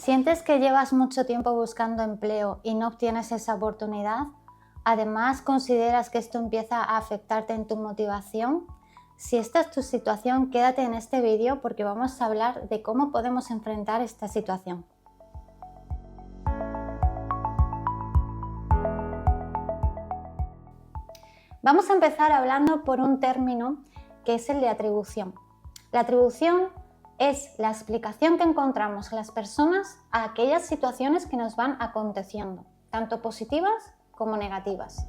¿Sientes que llevas mucho tiempo buscando empleo y no obtienes esa oportunidad? Además, ¿consideras que esto empieza a afectarte en tu motivación? Si esta es tu situación, quédate en este vídeo porque vamos a hablar de cómo podemos enfrentar esta situación. Vamos a empezar hablando por un término que es el de atribución. La atribución es la explicación que encontramos las personas a aquellas situaciones que nos van aconteciendo, tanto positivas como negativas.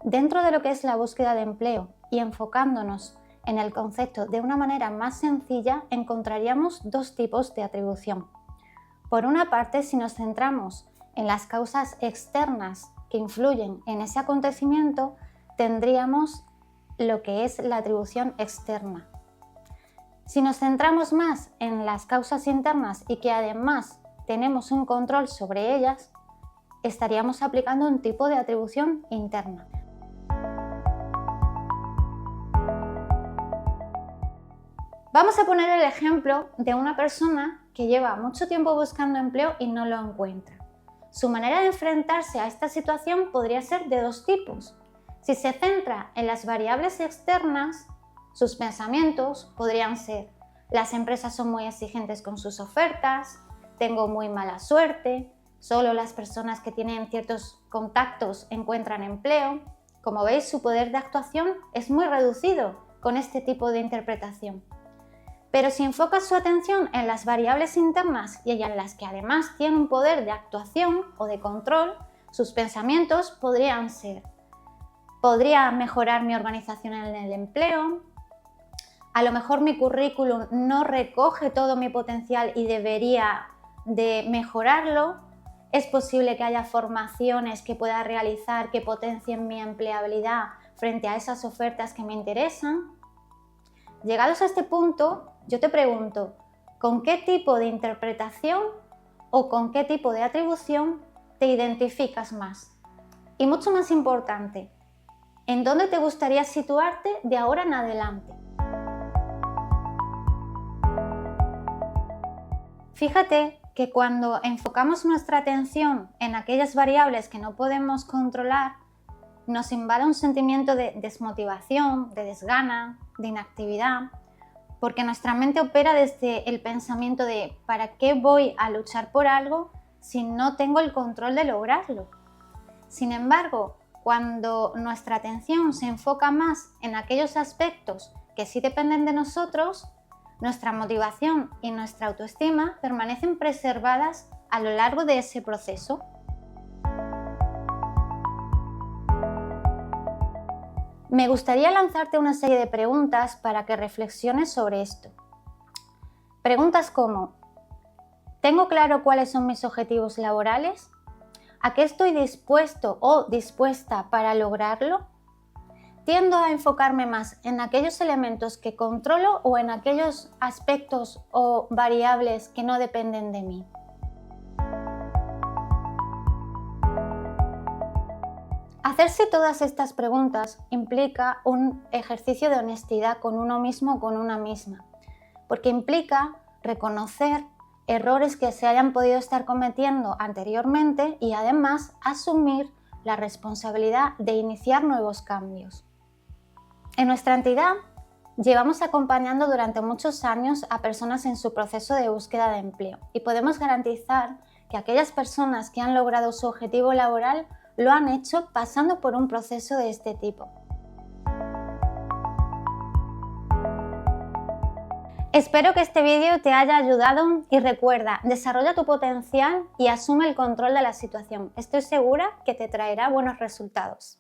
Dentro de lo que es la búsqueda de empleo y enfocándonos en el concepto de una manera más sencilla, encontraríamos dos tipos de atribución. Por una parte, si nos centramos en las causas externas que influyen en ese acontecimiento, tendríamos lo que es la atribución externa. Si nos centramos más en las causas internas y que además tenemos un control sobre ellas, estaríamos aplicando un tipo de atribución interna. Vamos a poner el ejemplo de una persona que lleva mucho tiempo buscando empleo y no lo encuentra. Su manera de enfrentarse a esta situación podría ser de dos tipos. Si se centra en las variables externas, sus pensamientos podrían ser: las empresas son muy exigentes con sus ofertas, tengo muy mala suerte, solo las personas que tienen ciertos contactos encuentran empleo. Como veis, su poder de actuación es muy reducido con este tipo de interpretación. Pero si enfoca su atención en las variables internas y en las que además tiene un poder de actuación o de control, sus pensamientos podrían ser: podría mejorar mi organización en el empleo, a lo mejor mi currículum no recoge todo mi potencial y debería de mejorarlo, es posible que haya formaciones que pueda realizar que potencien mi empleabilidad frente a esas ofertas que me interesan. Llegados a este punto, yo te pregunto, ¿con qué tipo de interpretación o con qué tipo de atribución te identificas más? Y mucho más importante, ¿en dónde te gustaría situarte de ahora en adelante? Fíjate que cuando enfocamos nuestra atención en aquellas variables que no podemos controlar, nos invade un sentimiento de desmotivación, de desgana, de inactividad, porque nuestra mente opera desde el pensamiento de ¿para qué voy a luchar por algo si no tengo el control de lograrlo? Sin embargo, cuando nuestra atención se enfoca más en aquellos aspectos que sí dependen de nosotros, nuestra motivación y nuestra autoestima permanecen preservadas a lo largo de ese proceso. Me gustaría lanzarte una serie de preguntas para que reflexiones sobre esto. Preguntas como: ¿tengo claro cuáles son mis objetivos laborales? ¿A qué estoy dispuesto o dispuesta para lograrlo? ¿Tiendo a enfocarme más en aquellos elementos que controlo o en aquellos aspectos o variables que no dependen de mí? Hacerse todas estas preguntas implica un ejercicio de honestidad con uno mismo o con una misma, porque implica reconocer errores que se hayan podido estar cometiendo anteriormente y además asumir la responsabilidad de iniciar nuevos cambios. En nuestra entidad llevamos acompañando durante muchos años a personas en su proceso de búsqueda de empleo y podemos garantizar que aquellas personas que han logrado su objetivo laboral lo han hecho pasando por un proceso de este tipo. Espero que este vídeo te haya ayudado y recuerda, desarrolla tu potencial y asume el control de la situación. Estoy segura que te traerá buenos resultados.